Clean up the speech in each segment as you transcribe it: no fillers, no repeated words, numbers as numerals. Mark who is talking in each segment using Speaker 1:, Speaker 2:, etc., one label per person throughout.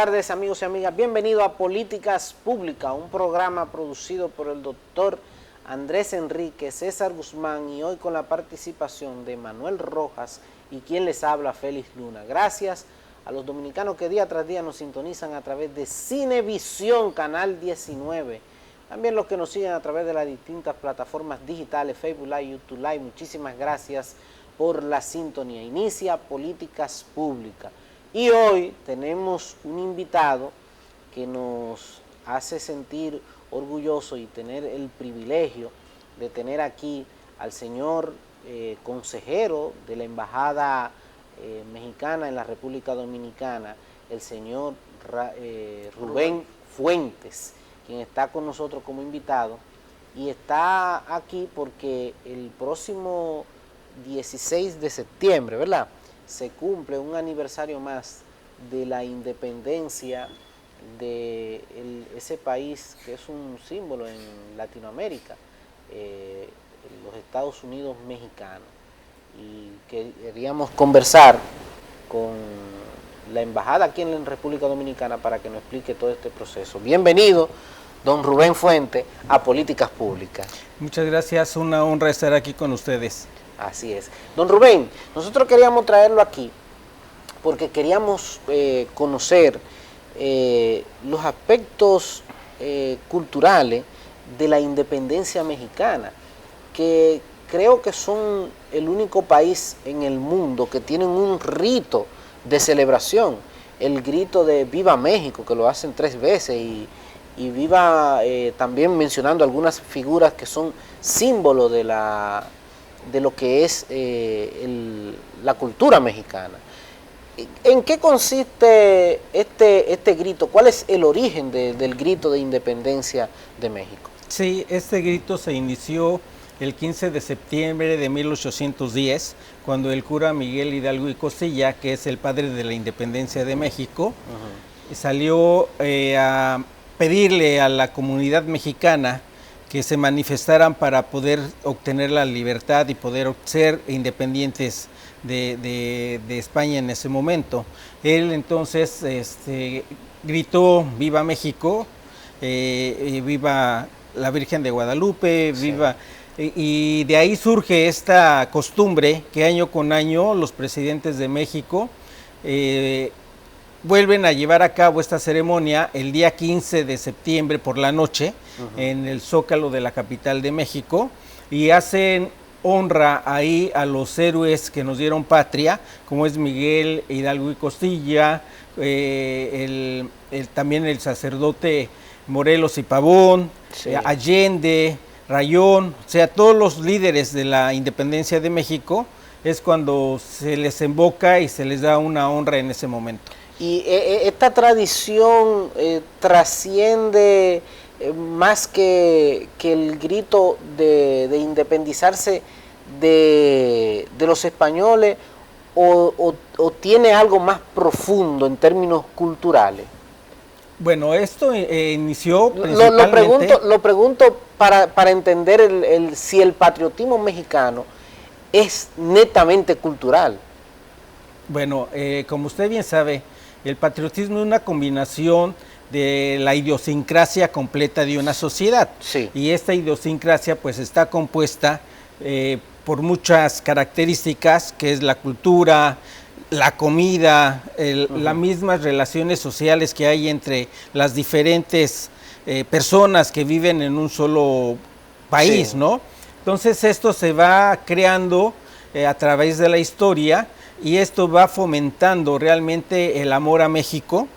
Speaker 1: tardes, amigos y amigas. Bienvenido a Políticas Públicas, un programa producido por el doctor Andrés Enrique, César Guzmán y hoy con la participación de Manuel Rojas y quien les habla, Félix Luna. Gracias a los dominicanos que día tras día nos sintonizan a través de Cinevisión, Canal 19. También los que nos siguen a través de las distintas plataformas digitales, Facebook Live, YouTube Live. Muchísimas gracias por la sintonía. Inicia Políticas Públicas. Y hoy tenemos un invitado que nos hace sentir orgulloso y tener el privilegio de tener aquí al señor consejero de la Embajada Mexicana en la República Dominicana, el señor Rubén Fuentes, quien está con nosotros como invitado y está aquí porque el próximo 16 de septiembre, ¿verdad?, se cumple un aniversario más de la independencia de ese país que es un símbolo en Latinoamérica, los Estados Unidos mexicanos. Y queríamos conversar con la embajada aquí en la República Dominicana para que nos explique todo este proceso. Bienvenido, don Rubén Fuentes, a Políticas Públicas.
Speaker 2: Muchas gracias, una honra estar aquí con ustedes.
Speaker 1: Así es. Don Rubén, nosotros queríamos traerlo aquí porque queríamos conocer los aspectos culturales de la independencia mexicana, que creo que son el único país en el mundo que tienen un rito de celebración, el grito de Viva México, que lo hacen 3 veces, y viva también mencionando algunas figuras que son símbolos de lo que es la cultura mexicana. ¿En qué consiste este grito? ¿Cuál es el origen del grito de independencia de México?
Speaker 2: Sí, este grito se inició el 15 de septiembre de 1810, cuando el cura Miguel Hidalgo y Costilla, que es el padre de la independencia de México, salió a pedirle a la comunidad mexicana que se manifestaran para poder obtener la libertad y poder ser independientes de España en ese momento. Él entonces gritó Viva México, viva la Virgen de Guadalupe, sí. Viva... Y de ahí surge esta costumbre que año con año los presidentes de México vuelven a llevar a cabo esta ceremonia el día 15 de septiembre por la noche en el Zócalo de la capital de México y hacen honra ahí a los héroes que nos dieron patria, como es Miguel Hidalgo y Costilla, también el sacerdote Morelos y Pavón, sí. Allende, Rayón, o sea, todos los líderes de la independencia de México, es cuando se les invoca y se les da una honra en ese momento.
Speaker 1: Y esta tradición trasciende más que el grito de independizarse de los españoles o tiene algo más profundo en términos culturales.
Speaker 2: Bueno, esto inició principalmente...
Speaker 1: Lo pregunto para entender si el patriotismo mexicano es netamente cultural.
Speaker 2: Bueno, como usted bien sabe, el patriotismo es una combinación de la idiosincrasia completa de una sociedad. Sí. Y esta idiosincrasia pues está compuesta por muchas características, que es la cultura, la comida, las mismas relaciones sociales que hay entre las diferentes personas que viven en un solo país, sí. ¿no? Entonces esto se va creando a través de la historia y esto va fomentando realmente el amor a México.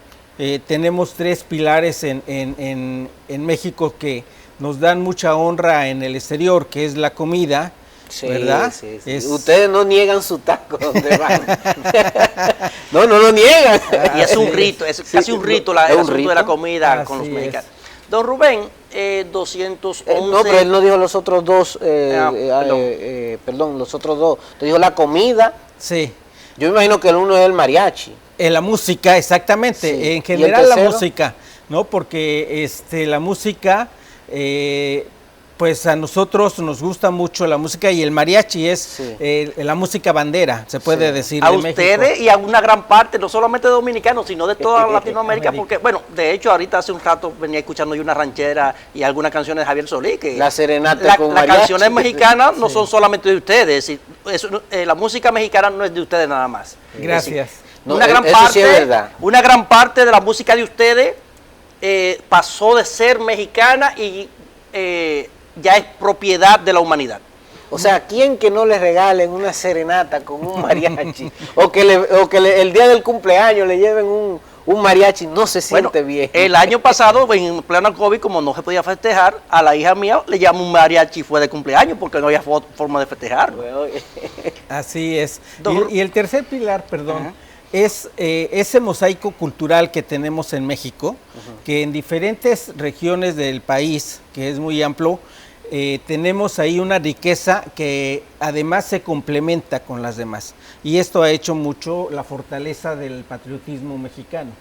Speaker 2: Tenemos 3 pilares en México que nos dan mucha honra en el exterior, que es la comida, sí, ¿verdad?
Speaker 1: Sí, sí. Ustedes no niegan su taco donde van. no lo niegan.
Speaker 3: Y es un rito, es casi un rito el asunto de la comida con los mexicanos. Don Rubén, 211...
Speaker 1: no, pero él no dijo los otros dos, perdón, los otros dos. Te dijo la comida.
Speaker 2: Sí.
Speaker 1: Yo me imagino que el uno es el mariachi.
Speaker 2: La música, exactamente. Sí. En general la música, ¿no? Porque la música Pues a nosotros nos gusta mucho la música y el mariachi es la música bandera, se puede decir.
Speaker 3: A ustedes México. Y a una gran parte, no solamente de dominicanos, sino de toda Latinoamérica, porque, bueno, de hecho, ahorita hace un rato venía escuchando yo una ranchera y algunas canciones de Javier Solís. Que
Speaker 1: la serenata con
Speaker 3: las canciones mexicanas no son solamente de ustedes, la música mexicana no es de ustedes nada más.
Speaker 2: Gracias.
Speaker 3: Una gran parte de la música de ustedes pasó de ser mexicana y ya es propiedad de la humanidad.
Speaker 1: O sea, ¿quién que no le regalen una serenata con un mariachi? o que el día del cumpleaños le lleven un mariachi, no se siente bien.
Speaker 3: El año pasado, en pleno COVID, como no se podía festejar, a la hija mía le llamó un mariachi, fue de cumpleaños, porque no había forma de festejarlo.
Speaker 2: Así es. Y el tercer pilar, perdón, es ese mosaico cultural que tenemos en México, que en diferentes regiones del país, que es muy amplio, tenemos ahí una riqueza que además se complementa con las demás. Y esto ha hecho mucho la fortaleza del patriotismo mexicano.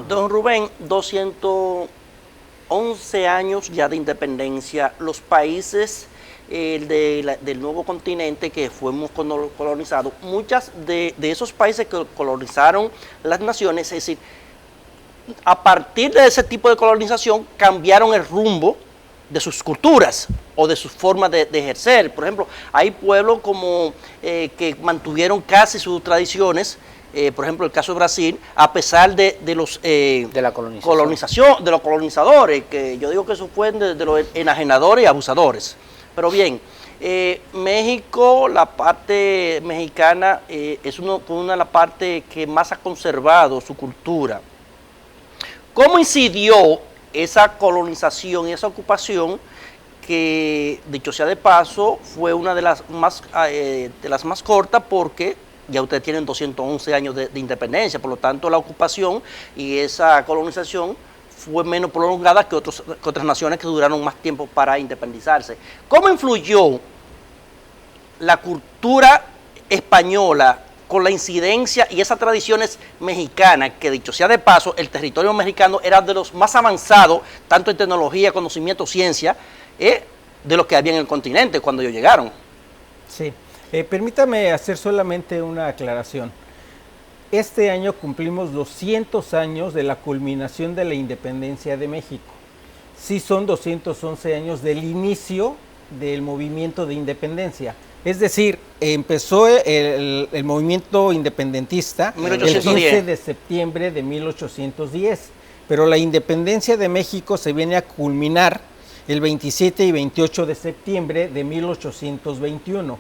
Speaker 3: Don Rubén, 211 años ya de independencia, los países del nuevo continente que fuimos colonizados, muchas de esos países que colonizaron las naciones, es decir, a partir de ese tipo de colonización cambiaron el rumbo de sus culturas o de sus formas de ejercer. Por ejemplo, hay pueblos como que mantuvieron casi sus tradiciones, por ejemplo, el caso de Brasil, a pesar de los de la colonización, de los colonizadores, que yo digo que eso fue de los enajenadores y abusadores. Pero bien, México, la parte mexicana, es una de las partes que más ha conservado su cultura. ¿Cómo incidió esa colonización y esa ocupación, que dicho sea de paso, fue una de las más cortas, porque ya ustedes tienen 211 años de independencia, por lo tanto la ocupación y esa colonización fue menos prolongada que otras naciones que duraron más tiempo para independizarse? ¿Cómo influyó la cultura española con la incidencia y esas tradiciones mexicanas, que dicho sea de paso, el territorio mexicano era de los más avanzados, tanto en tecnología, conocimiento, ciencia, de los que había en el continente cuando ellos llegaron?
Speaker 2: Sí, permítame hacer solamente una aclaración. Este año cumplimos 200 años de la culminación de la independencia de México. Sí, son 211 años del inicio del movimiento de independencia. Es decir, empezó el movimiento independentista el 15 de septiembre de 1810, pero la independencia de México se viene a culminar el 27 y 28 de septiembre de 1821.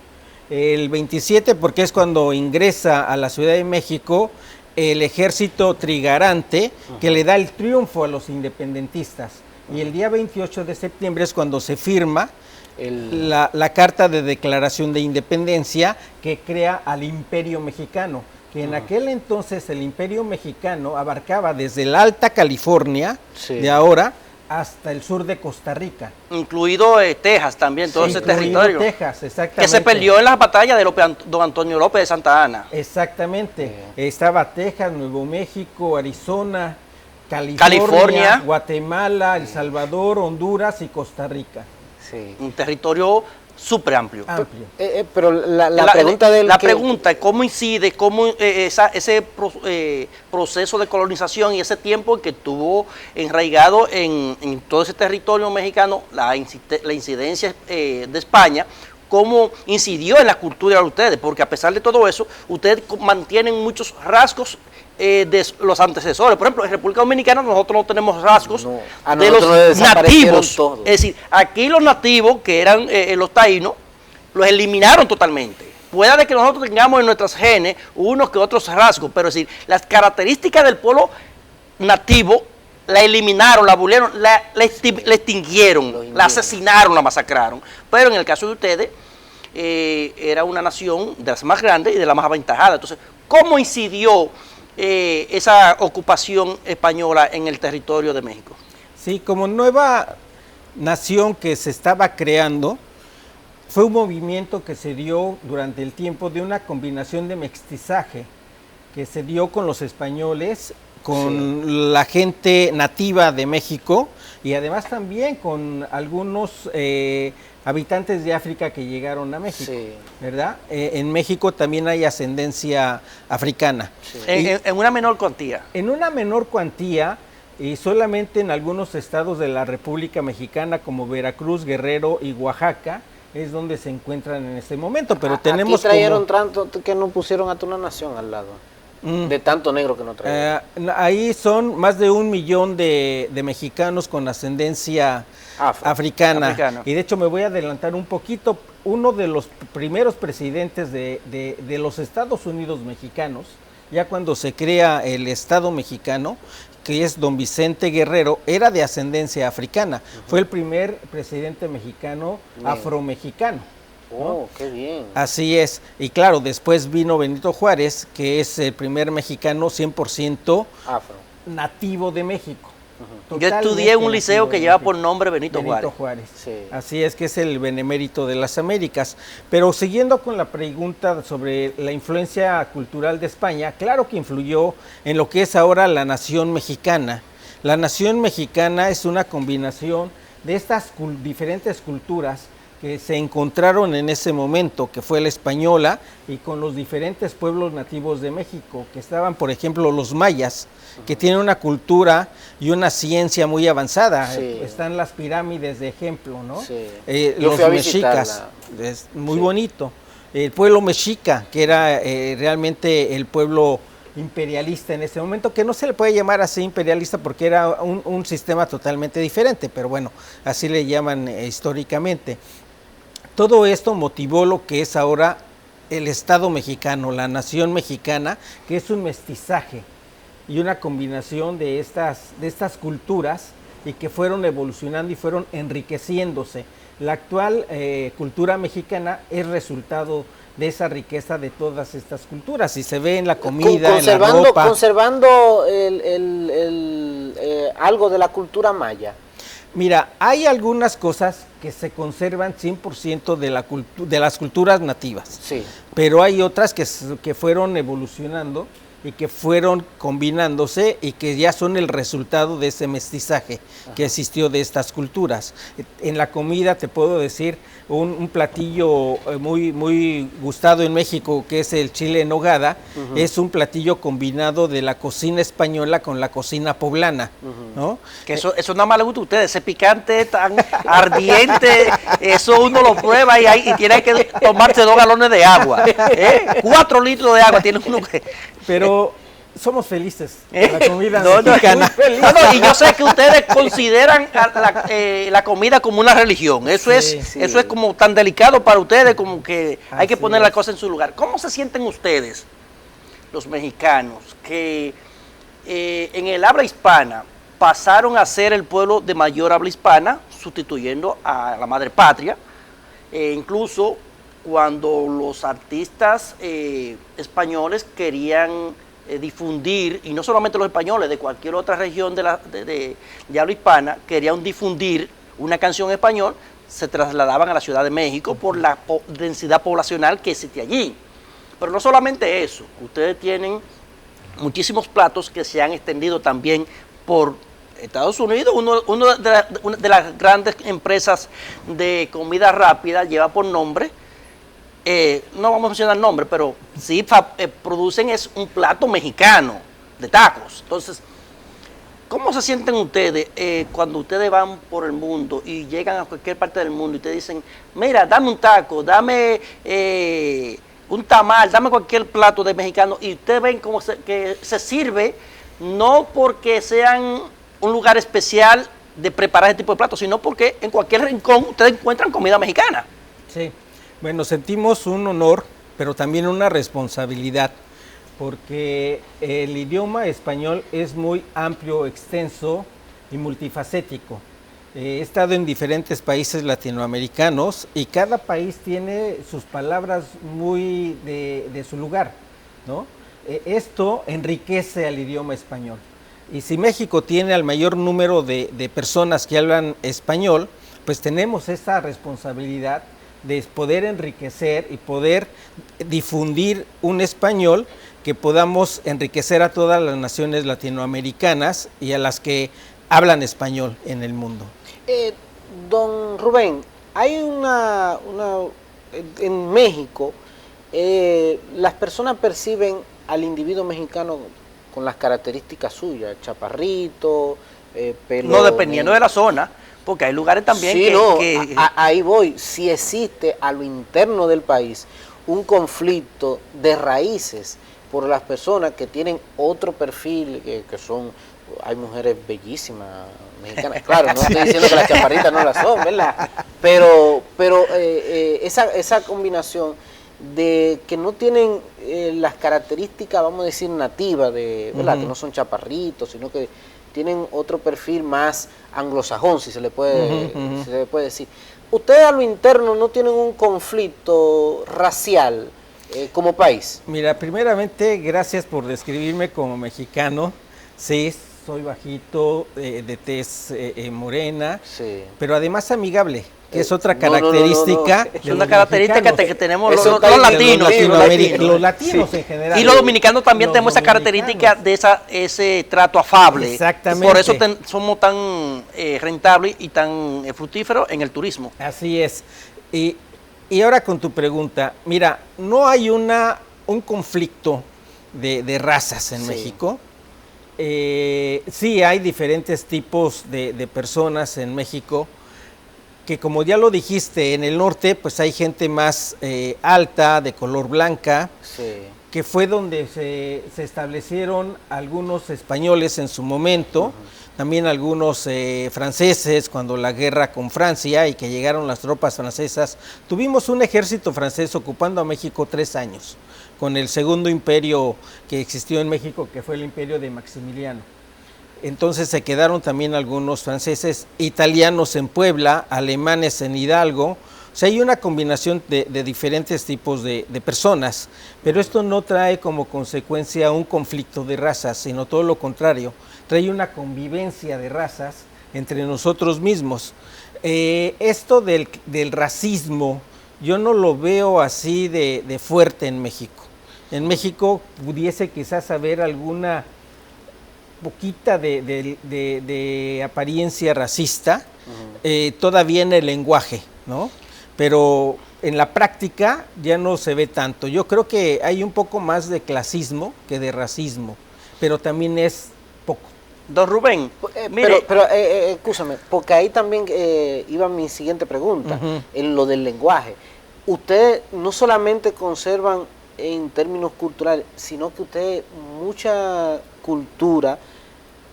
Speaker 2: El 27 porque es cuando ingresa a la Ciudad de México el ejército trigarante, que le da el triunfo a los independentistas. Y el día 28 de septiembre es cuando se firma la Carta de Declaración de Independencia, que crea al Imperio Mexicano, que en aquel entonces el Imperio Mexicano abarcaba desde la Alta California de ahora hasta el sur de Costa Rica.
Speaker 3: Incluido Texas también, todo ese territorio.
Speaker 2: Texas, exactamente.
Speaker 3: Que se perdió en las batallas de don Antonio López de Santa Ana.
Speaker 2: Exactamente. Estaba Texas, Nuevo México, Arizona, California, Guatemala, El Salvador, Honduras y Costa Rica.
Speaker 1: Sí.
Speaker 3: Un territorio súper amplio.
Speaker 1: Pero la pregunta
Speaker 3: es cómo incide, ese proceso de colonización y ese tiempo que tuvo enraigado en todo ese territorio mexicano, la incidencia de España, cómo incidió en la cultura de ustedes, porque a pesar de todo eso, ustedes mantienen muchos rasgos de los antecesores. Por ejemplo, en República Dominicana nosotros no tenemos rasgos de los nativos. Todos. Es decir, aquí los nativos, que eran los taínos, los eliminaron totalmente. Puede de que nosotros tengamos en nuestras genes unos que otros rasgos, pero es decir, las características del pueblo nativo la eliminaron, la abolieron, la extinguieron, la asesinaron, la masacraron. Pero en el caso de ustedes, era una nación de las más grandes y de las más aventajadas. Entonces, ¿cómo incidió esa ocupación española en el territorio de México?
Speaker 2: Sí, como nueva nación que se estaba creando, fue un movimiento que se dio durante el tiempo de una combinación de mestizaje que se dio con los españoles, con la gente nativa de México, y además también con algunos habitantes de África que llegaron a México, sí, ¿verdad? En México también hay ascendencia africana.
Speaker 3: Sí. En una menor cuantía.
Speaker 2: En una menor cuantía, y solamente en algunos estados de la República Mexicana como Veracruz, Guerrero y Oaxaca es donde se encuentran en este momento, pero tenemos
Speaker 1: aquí trajeron tanto que no pusieron a una nación al lado, de tanto negro que no trajeron.
Speaker 2: Ahí son más de 1 millón de mexicanos con ascendencia africana. Y de hecho me voy a adelantar un poquito. Uno de los primeros presidentes de los Estados Unidos mexicanos, ya cuando se crea el Estado mexicano, que es don Vicente Guerrero, era de ascendencia africana. Fue el primer presidente mexicano afromexicano.
Speaker 1: Oh, qué bien.
Speaker 2: Así es. Y claro, después vino Benito Juárez, que es el primer mexicano 100% nativo de México.
Speaker 3: Yo estudié en un liceo que lleva por nombre Benito
Speaker 2: Juárez. Sí. Así es, que es el benemérito de las Américas. Pero siguiendo con la pregunta sobre la influencia cultural de España, claro que influyó en lo que es ahora la nación mexicana. La nación mexicana es una combinación de estas diferentes culturas que se encontraron en ese momento, que fue la española, y con los diferentes pueblos nativos de México, que estaban, por ejemplo, los mayas, que tienen una cultura y una ciencia muy avanzada. Sí. Están las pirámides de ejemplo, ¿no? Sí. Los mexicas, es muy bonito. El pueblo mexica, que era realmente el pueblo imperialista en ese momento, que no se le puede llamar así imperialista porque era un sistema totalmente diferente, pero bueno, así le llaman históricamente. Todo esto motivó lo que es ahora el Estado mexicano, la nación mexicana, que es un mestizaje y una combinación de estas culturas, y que fueron evolucionando y fueron enriqueciéndose. La actual cultura mexicana es resultado de esa riqueza de todas estas culturas, y se ve en la comida, en la ropa.
Speaker 1: Conservando algo de la cultura maya.
Speaker 2: Mira, hay algunas cosas que se conservan 100% de las culturas nativas, sí, pero hay otras que fueron evolucionando y que fueron combinándose y que ya son el resultado de ese mestizaje que existió de estas culturas. En la comida te puedo decir un platillo muy gustado en México, que es el chile en nogada. Es un platillo combinado de la cocina española con la cocina poblana, ¿no?
Speaker 3: Que eso nada más le gusta a ustedes, ese picante tan ardiente, eso uno lo prueba y tiene que tomarse 2 galones de agua, 4 litros de agua tiene uno que...
Speaker 2: Pero somos felices con la comida mexicana.
Speaker 3: Y yo sé que ustedes consideran la comida como una religión. Eso es como tan delicado para ustedes, como que hay que poner la cosa en su lugar. ¿Cómo se sienten ustedes, los mexicanos, que en el habla hispana pasaron a ser el pueblo de mayor habla hispana, sustituyendo a la madre patria? Incluso cuando los artistas españoles querían difundir, y no solamente los españoles, de cualquier otra región de habla hispana, querían difundir una canción en español, se trasladaban a la Ciudad de México por la densidad poblacional que existe allí. Pero no solamente eso, ustedes tienen muchísimos platos que se han extendido también por Estados Unidos. Una de las grandes empresas de comida rápida lleva por nombre, no vamos a mencionar el nombre, pero sí producen es un plato mexicano de tacos. Entonces, ¿cómo se sienten ustedes cuando ustedes van por el mundo y llegan a cualquier parte del mundo y te dicen, mira, dame un taco, dame un tamal, dame cualquier plato de mexicano, y ustedes ven cómo que se sirve, no porque sean un lugar especial de preparar ese tipo de platos, sino porque en cualquier rincón ustedes encuentran comida mexicana?
Speaker 2: Sí. Bueno, sentimos un honor, pero también una responsabilidad, porque el idioma español es muy amplio, extenso y multifacético. He estado en diferentes países latinoamericanos y cada país tiene sus palabras muy de su lugar, ¿no? Esto enriquece al idioma español. Y si México tiene al mayor número de personas que hablan español, pues tenemos esa responsabilidad de poder enriquecer y poder difundir un español que podamos enriquecer a todas las naciones latinoamericanas y a las que hablan español en el mundo.
Speaker 1: Don Rubén, hay en México, las personas perciben al individuo mexicano con las características suyas, chaparrito, pelo...
Speaker 3: No, dependiendo de la zona, porque hay lugares también
Speaker 1: sí, ahí voy, si existe a lo interno del país un conflicto de raíces por las personas que tienen otro perfil, que son... Hay mujeres bellísimas mexicanas, claro, no estoy diciendo que las chaparritas no las son, ¿verdad? Pero esa combinación de que no tienen las características, vamos a decir, nativas, ¿verdad? Que no son chaparritos, sino que tienen otro perfil más anglosajón, si se le puede decir. ¿Ustedes a lo interno no tienen un conflicto racial como país?
Speaker 2: Mira, primeramente, gracias por describirme como mexicano. Sí, soy bajito, de tez morena, sí, pero además amigable, que es otra característica.
Speaker 3: Es una característica que tenemos los
Speaker 2: latinos. Los latinos
Speaker 3: sí,
Speaker 2: en general.
Speaker 3: Y los dominicanos también tenemos esa característica de ese trato afable.
Speaker 2: Exactamente.
Speaker 3: Por eso somos tan rentables y tan fructíferos en el turismo.
Speaker 2: Así es. Y ahora con tu pregunta, mira, no hay un conflicto de razas en México. Sí hay diferentes tipos de personas en México, que como ya lo dijiste, en el norte pues hay gente más alta, de color blanca, sí, que fue donde se establecieron algunos españoles en su momento, también algunos franceses cuando la guerra con Francia y que llegaron las tropas francesas. Tuvimos un ejército francés ocupando a México 3 años, con el segundo imperio que existió en México, que fue el imperio de Maximiliano. Entonces se quedaron también algunos franceses, italianos en Puebla, alemanes en Hidalgo. O sea, hay una combinación de diferentes tipos de personas, pero esto no trae como consecuencia un conflicto de razas, sino todo lo contrario, trae una convivencia de razas entre nosotros mismos. Esto del racismo, yo no lo veo así de fuerte en México. En México pudiese quizás haber alguna poquita de apariencia racista, todavía en el lenguaje, ¿no? Pero en la práctica ya no se ve tanto. Yo creo que hay un poco más de clasismo que de racismo, pero también es poco.
Speaker 3: Don Rubén, mire.
Speaker 1: Pero escúchame, porque ahí también iba mi siguiente pregunta, en lo del lenguaje. Ustedes no solamente conservan en términos culturales, sino que ustedes, mucha cultura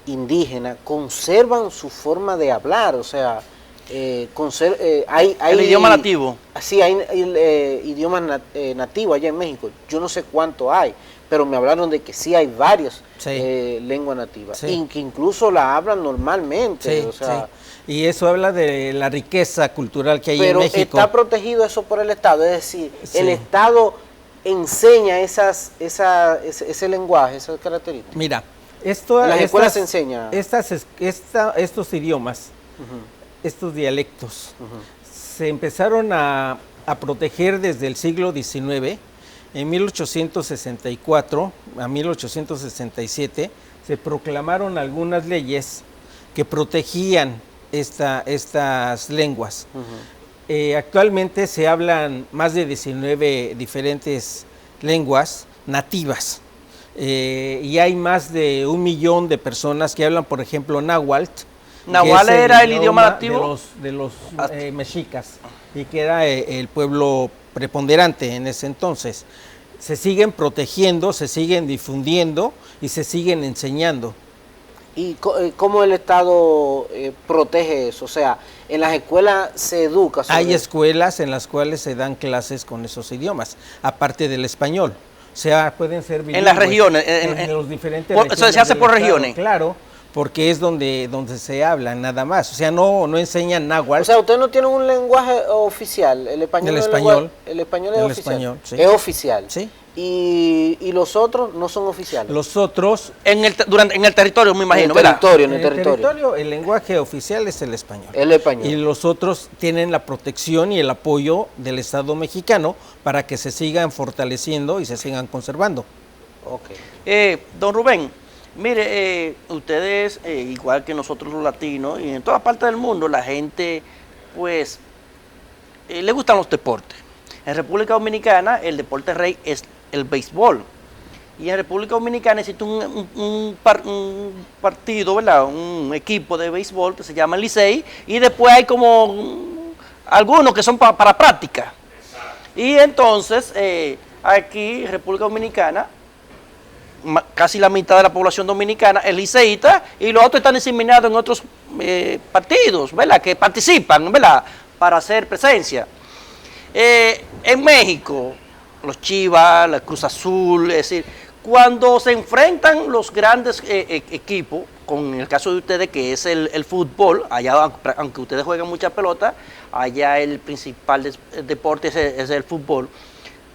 Speaker 1: indígena, conservan su forma de hablar, o sea, hay
Speaker 3: el idioma nativo.
Speaker 1: Sí, hay idiomas nativos allá en México. Yo no sé cuánto hay, pero me hablaron de que sí hay varias lenguas nativas, y que incluso la hablan normalmente. O sea,
Speaker 2: sí. Y eso habla de la riqueza cultural que hay en México.
Speaker 1: Pero está protegido eso por el Estado, es decir, el Estado enseña ese lenguaje, esas características.
Speaker 2: Mira,
Speaker 1: las escuelas se enseñan
Speaker 2: estos idiomas, estos dialectos, se empezaron a proteger desde el siglo XIX. En 1864 a 1867 se proclamaron algunas leyes que protegían estas lenguas. Actualmente se hablan más de 19 diferentes lenguas nativas, y hay más de 1 millón de personas que hablan, por ejemplo, náhuatl.
Speaker 3: ¿Náhuatl era el idioma nativo?
Speaker 2: De los mexicas, y que era el pueblo preponderante en ese entonces. Se siguen protegiendo, se siguen difundiendo y se siguen enseñando.
Speaker 1: ¿Y cómo el Estado protege eso? O sea, en las escuelas se educa sobre
Speaker 2: Hay escuelas en las cuales se dan clases con esos idiomas, aparte del español. O sea, pueden ser bilingües.
Speaker 3: En las regiones.
Speaker 2: En los diferentes regiones.
Speaker 3: Eso se hace por regiones.
Speaker 2: Claro, porque es donde se hablan nada más. O sea, no enseñan náhuatl.
Speaker 1: O sea, ustedes no tienen un lenguaje oficial. El español.
Speaker 2: El español.
Speaker 1: El español es oficial.
Speaker 2: Español, sí.
Speaker 1: Es oficial.
Speaker 2: Sí.
Speaker 1: Y los otros no son oficiales.
Speaker 2: Los otros
Speaker 3: en el territorio, me imagino,
Speaker 2: en el territorio el lenguaje oficial es el español.
Speaker 1: El español.
Speaker 2: Y los otros tienen la protección y el apoyo del Estado mexicano para que se sigan fortaleciendo y se sigan conservando.
Speaker 1: Okay.
Speaker 3: Don Rubén, Mire, ustedes, igual que nosotros los latinos, y en todas partes del mundo, la gente, pues, le gustan los deportes. En República Dominicana, el deporte rey es el béisbol. Y en República Dominicana existe un partido, ¿verdad? Un equipo de béisbol que se llama el Licey, y después hay como algunos que son para práctica. Y entonces, aquí en República Dominicana, casi la mitad de la población dominicana es liceísta, y los otros están diseminados en otros partidos, ¿verdad? Que participan, ¿verdad? Para hacer presencia. En México, los Chivas, la Cruz Azul, es decir, cuando se enfrentan los grandes equipos, con el caso de ustedes que es el fútbol, allá aunque ustedes juegan mucha pelota, allá el principal deporte es el fútbol.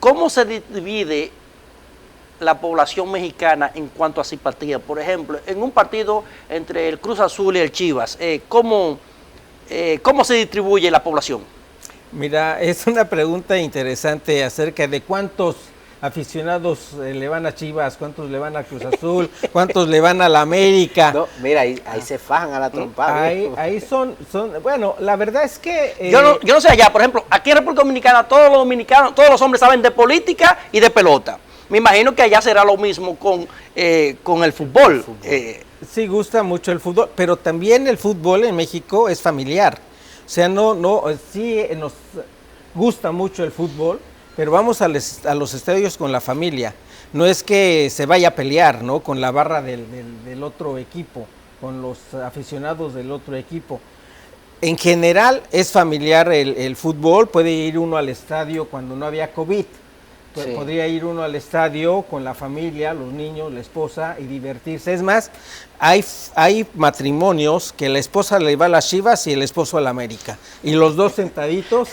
Speaker 3: ¿Cómo se divide la población mexicana en cuanto a simpatía? Por ejemplo, en un partido entre el Cruz Azul y el Chivas, ¿cómo se distribuye la población?
Speaker 2: Mira, es una pregunta interesante acerca de cuántos aficionados le van a Chivas, cuántos le van a Cruz Azul, cuántos le van a la América.
Speaker 1: No, mira, ahí se fajan a la trompada.
Speaker 2: Ahí son, bueno, la verdad es que...
Speaker 3: Yo no sé allá, por ejemplo, aquí en República Dominicana todos los hombres saben de política y de pelota. Me imagino que allá será lo mismo con el fútbol.
Speaker 2: Sí, gusta mucho el fútbol, pero también el fútbol en México es familiar. O sea, sí nos gusta mucho el fútbol, pero vamos a los estadios con la familia. No es que se vaya a pelear, ¿no? Con la barra del otro equipo, con los aficionados del otro equipo. En general es familiar el fútbol, puede ir uno al estadio cuando no había COVID. Sí. Podría ir uno al estadio con la familia, los niños, la esposa y divertirse. Es más, hay matrimonios que la esposa le va a las Chivas y el esposo a la América. Y los dos sentaditos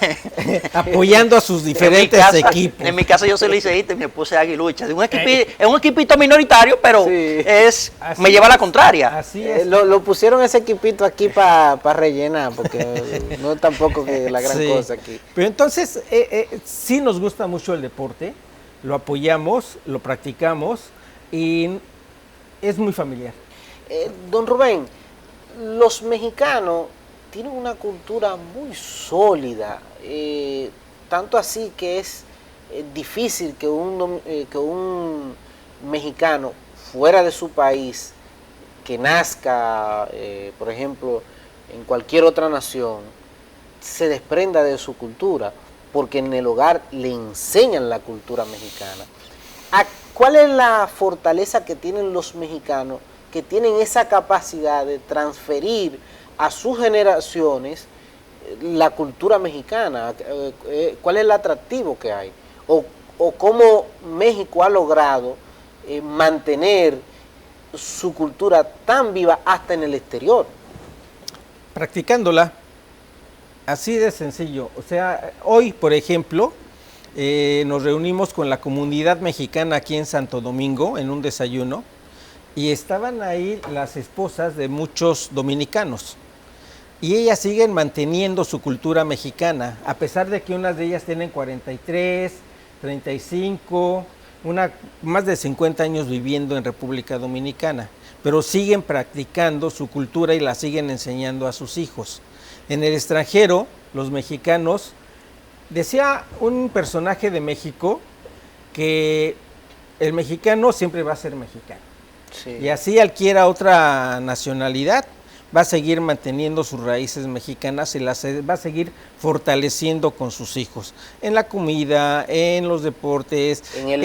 Speaker 2: apoyando a sus diferentes equipos.
Speaker 3: En mi casa yo soy liceísta y mi esposa es aguilucha. Es un equipito minoritario, pero sí, me lleva a la contraria.
Speaker 1: Así es. Lo pusieron ese equipito aquí para rellenar, porque no es tampoco que la gran cosa aquí.
Speaker 2: Pero entonces, sí nos gusta mucho el deporte, lo apoyamos, lo practicamos y es muy familiar.
Speaker 1: Don Rubén, los mexicanos tienen una cultura muy sólida, tanto así que es difícil que un mexicano fuera de su país, que nazca, por ejemplo, en cualquier otra nación, se desprenda de su cultura, porque en el hogar le enseñan la cultura mexicana. ¿Cuál es la fortaleza que tienen los mexicanos, que tienen esa capacidad de transferir a sus generaciones la cultura mexicana? ¿Cuál es el atractivo que hay? ¿O cómo México ha logrado mantener su cultura tan viva hasta en el exterior?
Speaker 2: Practicándola. Así de sencillo. O sea, hoy, por ejemplo, nos reunimos con la comunidad mexicana aquí en Santo Domingo en un desayuno y estaban ahí las esposas de muchos dominicanos y ellas siguen manteniendo su cultura mexicana, a pesar de que unas de ellas tienen 43, 35, más de 50 años viviendo en República Dominicana, pero siguen practicando su cultura y la siguen enseñando a sus hijos. En el extranjero, los mexicanos, decía un personaje de México que el mexicano siempre va a ser mexicano. Sí. Y así adquiera otra nacionalidad, va a seguir manteniendo sus raíces mexicanas y las va a seguir fortaleciendo con sus hijos. En la comida, en los deportes, en el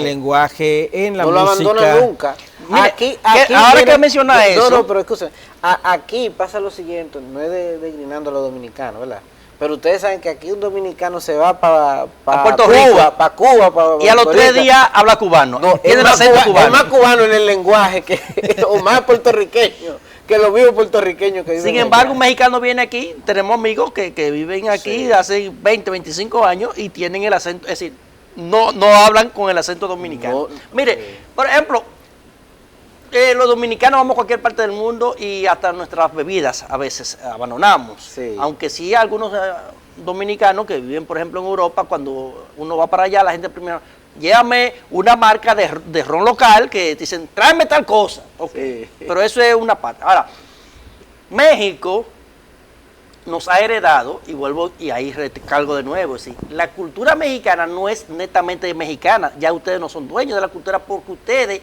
Speaker 2: lenguaje, en la música. No lo abandona
Speaker 1: nunca.
Speaker 3: Mira, aquí ahora que menciona eso.
Speaker 1: No, pero escúchame. Aquí pasa lo siguiente, no es degrinando a los dominicanos, ¿verdad? Pero ustedes saben que aquí un dominicano se va para
Speaker 3: Puerto Rico,
Speaker 1: para Cuba,
Speaker 3: y a los 3 días habla cubano.
Speaker 1: No, tiene el acento cubano. Es más cubano en el lenguaje o más puertorriqueño que los vivos puertorriqueños que viven.
Speaker 3: Sin embargo, un mexicano viene aquí, tenemos amigos que viven aquí hace 20, 25 años y tienen el acento, es decir, no hablan con el acento dominicano. Mire, por ejemplo, los dominicanos vamos a cualquier parte del mundo y hasta nuestras bebidas a veces abandonamos. Sí. Aunque sí hay algunos dominicanos que viven, por ejemplo, en Europa, cuando uno va para allá, la gente primero llévame una marca de ron local que dicen, tráeme tal cosa. Okay. Sí. Pero eso es una parte. Ahora, México nos ha heredado, y vuelvo, y ahí recalco de nuevo, es decir, la cultura mexicana no es netamente mexicana, ya ustedes no son dueños de la cultura porque ustedes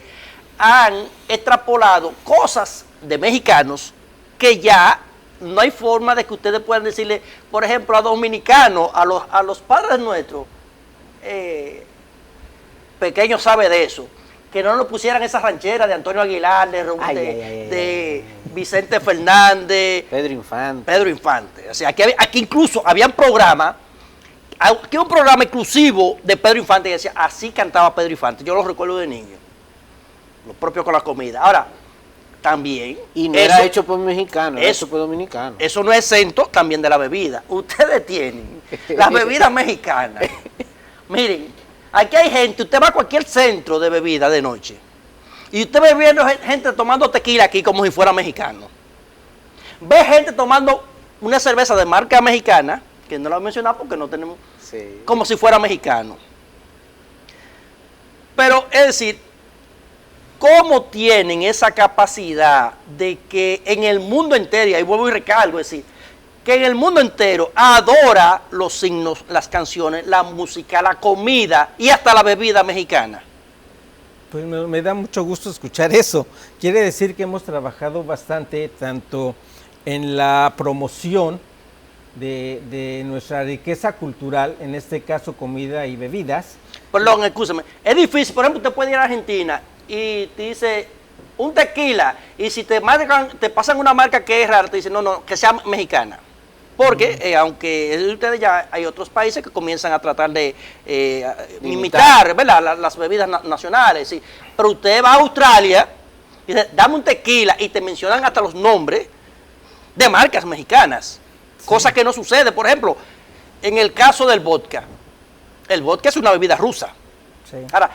Speaker 3: han extrapolado cosas de mexicanos que ya no hay forma de que ustedes puedan decirle, por ejemplo, a dominicanos, a los padres nuestros, pequeños sabe de eso, que no nos pusieran esa ranchera de Antonio Aguilar, de Vicente Fernández,
Speaker 1: Pedro Infante.
Speaker 3: Pedro Infante. O sea, aquí incluso habían programas, aquí un programa exclusivo de Pedro Infante que decía, así cantaba Pedro Infante. Yo lo recuerdo de niño. Lo propio con la comida. Ahora, también.
Speaker 1: Y no era hecho por mexicanos, era hecho por dominicanos.
Speaker 3: Eso no es exento también de la bebida. Ustedes tienen las bebidas mexicanas. Miren, aquí hay gente, usted va a cualquier centro de bebida de noche y usted ve viendo gente tomando tequila aquí como si fuera mexicano. Ve gente tomando una cerveza de marca mexicana, que no la voy a mencionar porque no tenemos, sí, como si fuera mexicano. Pero es decir, ¿cómo tienen esa capacidad de que en el mundo entero, y ahí vuelvo y recalco, es decir, que en el mundo entero adora los signos, las canciones, la música, la comida y hasta la bebida mexicana?
Speaker 2: Pues me da mucho gusto escuchar eso. Quiere decir que hemos trabajado bastante tanto en la promoción de nuestra riqueza cultural, en este caso comida y bebidas.
Speaker 3: Perdón, escúchame. Es difícil, por ejemplo, usted puede ir a Argentina y te dice un tequila, y si te pasan una marca que es rara, te dicen no, que sea mexicana. Porque, aunque ustedes ya hay otros países que comienzan a tratar de imitar, ¿verdad?, las bebidas nacionales, ¿sí? Pero usted va a Australia y dice, dame un tequila, y te mencionan hasta los nombres de marcas mexicanas, sí, cosa que no sucede. Por ejemplo, en el caso del vodka, el vodka es una bebida rusa. Sí. Ahora,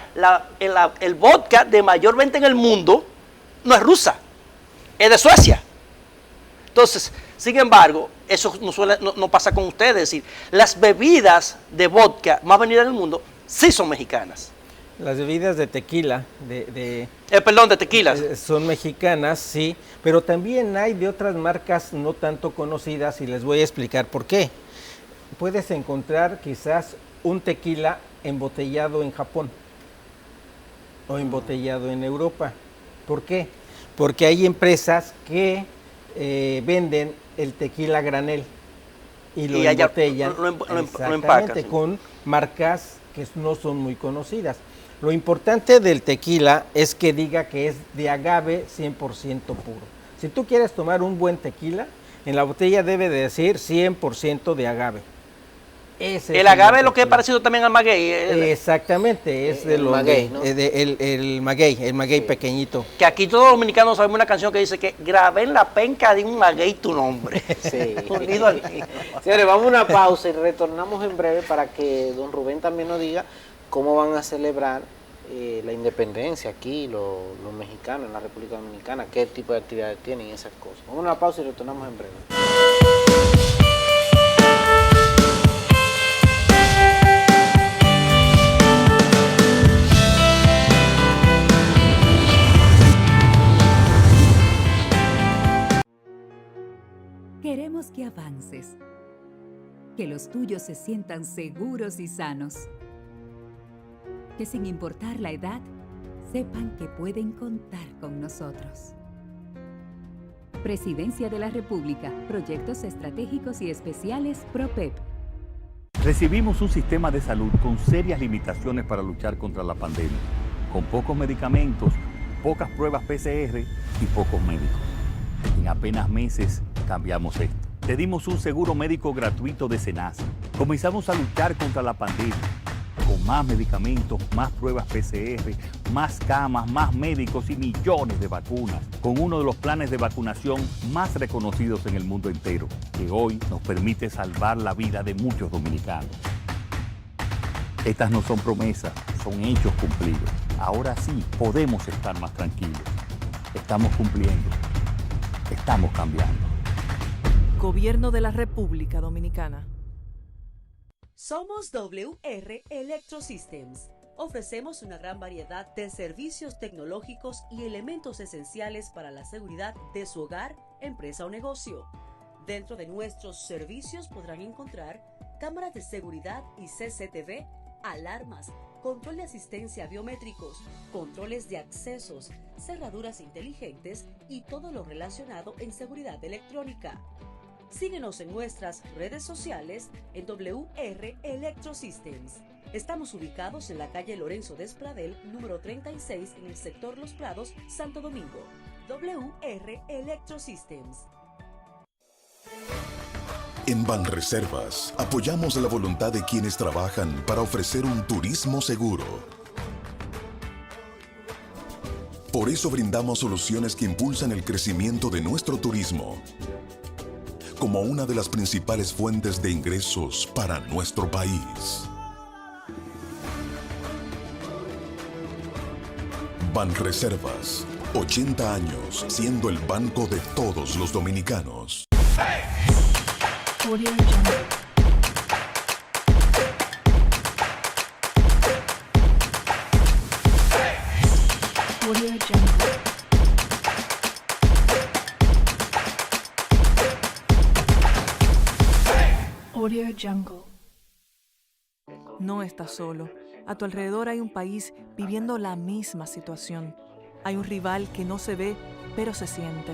Speaker 3: el vodka de mayor venta en el mundo no es rusa, es de Suecia. Entonces, sin embargo, eso no pasa con ustedes. Es decir, las bebidas de vodka más vendidas en el mundo sí son mexicanas.
Speaker 2: Las bebidas de tequila,
Speaker 3: de tequilas.
Speaker 2: Son mexicanas, sí, pero también hay de otras marcas no tanto conocidas y les voy a explicar por qué. Puedes encontrar quizás un tequila embotellado en Japón o embotellado en Europa. ¿Por qué? Porque hay empresas que venden el tequila granel y lo embotellan
Speaker 3: lo empacan, sí,
Speaker 2: con marcas que no son muy conocidas. Lo importante del tequila es que diga que es de agave 100% puro. Si tú quieres tomar un buen tequila, en la botella debe de decir 100% de agave.
Speaker 3: El agave es lo que es parecido también al maguey.
Speaker 2: Exactamente, es de
Speaker 1: maguey, ¿no?
Speaker 2: el maguey sí, pequeñito.
Speaker 3: Que aquí todos los dominicanos sabemos una canción que dice que grabé en la penca de un maguey tu nombre.
Speaker 1: Sí. Unido al mío. Señores, vamos a una pausa y retornamos en breve para que don Rubén también nos diga cómo van a celebrar la independencia aquí, los mexicanos en la República Dominicana, qué tipo de actividades tienen y esas cosas. Vamos a una pausa y retornamos en breve.
Speaker 4: Queremos que avances, que los tuyos se sientan seguros y sanos, que sin importar la edad, sepan que pueden contar con nosotros. Presidencia de la República, Proyectos Estratégicos y Especiales PROPEP.
Speaker 5: Recibimos un sistema de salud con serias limitaciones para luchar contra la pandemia, con pocos medicamentos, pocas pruebas PCR y pocos médicos. En apenas meses cambiamos esto. Te dimos un seguro médico gratuito de SENASA. Comenzamos a luchar contra la pandemia con más medicamentos, más pruebas PCR, más camas, más médicos y millones de vacunas, con uno de los planes de vacunación más reconocidos en el mundo entero, que hoy nos permite salvar la vida de muchos dominicanos. Estas no son promesas, son hechos cumplidos. Ahora sí podemos estar más tranquilos. Estamos cumpliendo. Estamos cambiando.
Speaker 6: Gobierno de la República Dominicana.
Speaker 7: Somos WR Electrosystems. Ofrecemos una gran variedad de servicios tecnológicos y elementos esenciales para la seguridad de su hogar, empresa o negocio. Dentro de nuestros servicios podrán encontrar cámaras de seguridad y CCTV, alarmas, control de asistencia biométricos, controles de accesos, cerraduras inteligentes y todo lo relacionado en seguridad electrónica. Síguenos en nuestras redes sociales en WR Electrosystems. Estamos ubicados en la calle Lorenzo Despradel, número 36, en el sector Los Prados, Santo Domingo. WR Electrosystems.
Speaker 8: En Banreservas apoyamos la voluntad de quienes trabajan para ofrecer un turismo seguro. Por eso brindamos soluciones que impulsan el crecimiento de nuestro turismo como una de las principales fuentes de ingresos para nuestro país. Banreservas, 80 años siendo el banco de todos los dominicanos.
Speaker 6: Audio Jungle. No estás solo. A tu alrededor hay un país viviendo la misma situación. Hay un rival que no se ve, pero se siente.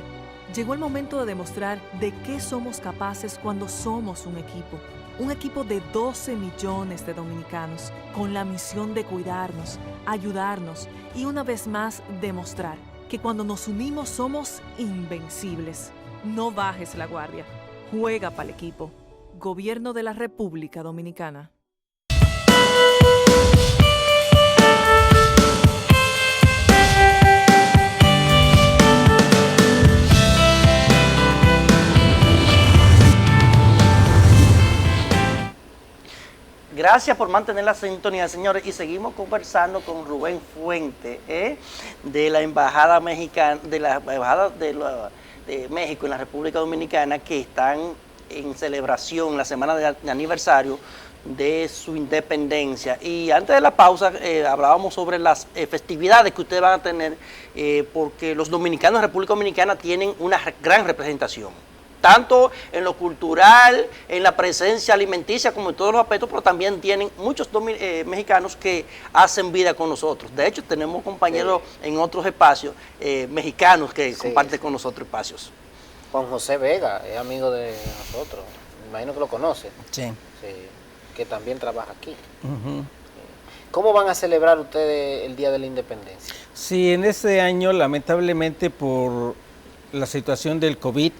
Speaker 6: Llegó el momento de demostrar de qué somos capaces cuando somos un equipo. Un equipo de 12 millones de dominicanos, con la misión de cuidarnos, ayudarnos y una vez más demostrar que cuando nos unimos somos invencibles. No bajes la guardia. Juega para el equipo. Gobierno de la República Dominicana.
Speaker 3: Gracias por mantener la sintonía, señores, y seguimos conversando con Rubén Fuente, de la Embajada Mexicana, de México en la República Dominicana, que están en celebración la semana de aniversario de su independencia. Y antes de la pausa hablábamos sobre las festividades que ustedes van a tener, porque los dominicanos de República Dominicana tienen una gran representación, tanto en lo cultural, en la presencia alimenticia, como en todos los aspectos, pero también tienen muchos mexicanos que hacen vida con nosotros. De hecho, tenemos compañeros en otros espacios mexicanos que comparten con nosotros espacios.
Speaker 1: Juan José Vega es amigo de nosotros, me imagino que lo conoce.
Speaker 2: Sí.
Speaker 1: Que también trabaja aquí. ¿Cómo van a celebrar ustedes el Día de la Independencia?
Speaker 2: Sí, en este año, lamentablemente, por la situación del COVID,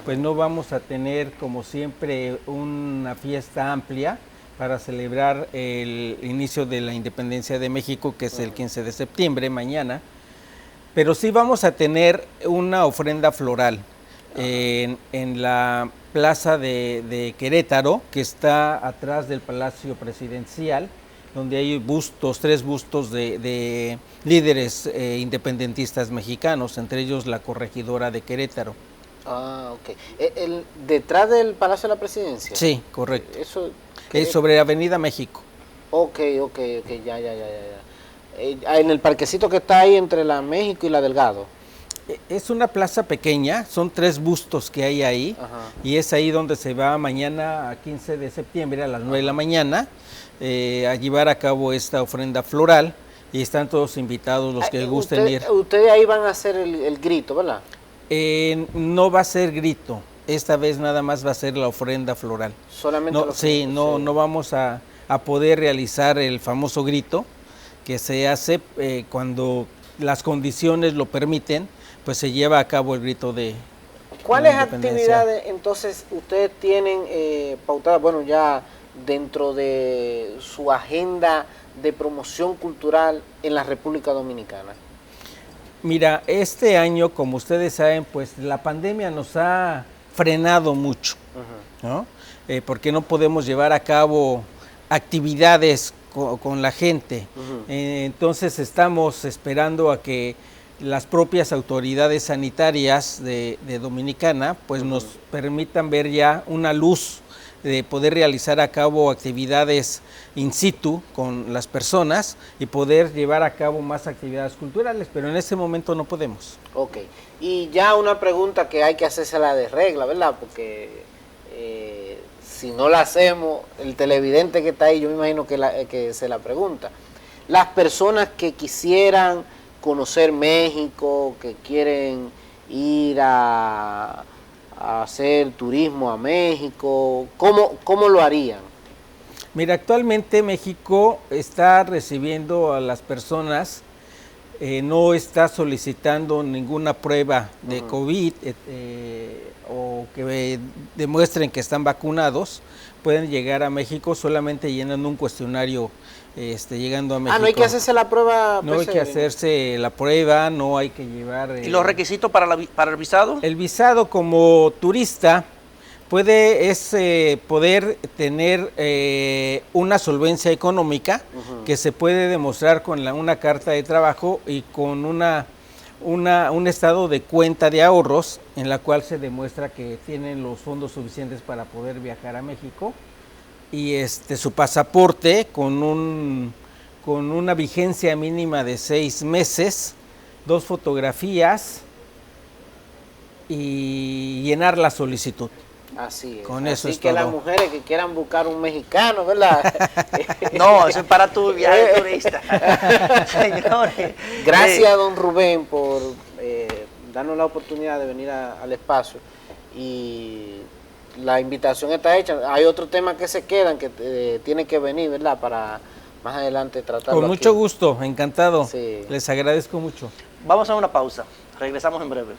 Speaker 2: pues no vamos a tener, como siempre, una fiesta amplia para celebrar el inicio de la independencia de México, que es el 15 de septiembre, mañana. Pero sí vamos a tener una ofrenda floral en la plaza de Querétaro, que está atrás del Palacio Presidencial, donde hay tres bustos de líderes independentistas mexicanos, entre ellos la corregidora de Querétaro.
Speaker 1: Ah, ok. ¿Detrás del Palacio de la Presidencia?
Speaker 2: Sí, correcto.
Speaker 1: Eso,
Speaker 2: es sobre Avenida México.
Speaker 1: Ok, ya. En el parquecito que está ahí entre la México y la Delgado.
Speaker 2: Es una plaza pequeña, son 3 bustos que hay ahí. Ajá. Y es ahí donde se va mañana, a 15 de septiembre, a las 9 de la mañana, a llevar a cabo esta ofrenda floral, y están todos invitados los que gusten ir.
Speaker 1: Ustedes ahí van a hacer el grito, ¿verdad?
Speaker 2: No va a ser grito, esta vez nada más va a ser la ofrenda floral.
Speaker 1: Solamente
Speaker 2: no vamos a poder realizar el famoso grito que se hace cuando las condiciones lo permiten, pues se lleva a cabo el grito de
Speaker 1: ¿Cuáles actividades entonces ustedes tienen pautadas, bueno, ya dentro de su agenda de promoción cultural en la República Dominicana?
Speaker 2: Mira, este año, como ustedes saben, pues la pandemia nos ha frenado mucho, ¿no? Porque no podemos llevar a cabo actividades con la gente. Entonces estamos esperando a que las propias autoridades sanitarias de Dominicana pues nos permitan ver ya una luz de poder realizar a cabo actividades in situ con las personas y poder llevar a cabo más actividades culturales, pero en este momento no podemos.
Speaker 1: Ok, y ya una pregunta que hay que hacérsela de regla, ¿verdad? Porque si no la hacemos, el televidente que está ahí, yo me imagino que se la pregunta. Las personas que quisieran conocer México, que quieren ir a hacer turismo a México, ¿cómo lo harían?
Speaker 2: Mira, actualmente México está recibiendo a las personas, no está solicitando ninguna prueba de COVID o que demuestren que están vacunados. Pueden llegar a México solamente llenando un cuestionario llegando a México.
Speaker 1: No hay que hacerse la prueba.
Speaker 2: No hay que hacerse la prueba, no hay que llevar...
Speaker 3: ¿Y los requisitos para el visado?
Speaker 2: El visado como turista poder tener una solvencia económica que se puede demostrar con una carta de trabajo y con un estado de cuenta de ahorros en la cual se demuestra que tienen los fondos suficientes para poder viajar a México, y su pasaporte con una vigencia mínima de 6 meses, 2 fotografías y llenar la solicitud.
Speaker 1: Así es.
Speaker 2: Con eso
Speaker 1: Así
Speaker 2: es
Speaker 1: que
Speaker 2: todo.
Speaker 1: las mujeres que quieran buscar un mexicano, ¿verdad?
Speaker 3: No, eso es para tu viaje turista. Señores.
Speaker 1: Gracias, don Rubén, por darnos la oportunidad de venir al espacio. Y la invitación está hecha. Hay otro tema que se quedan, que tiene que venir, ¿verdad? Para más adelante tratarlo.
Speaker 2: Con mucho
Speaker 1: aquí.
Speaker 2: gusto, encantado.
Speaker 1: Sí.
Speaker 2: Les agradezco mucho.
Speaker 3: Vamos a una pausa. Regresamos en breve.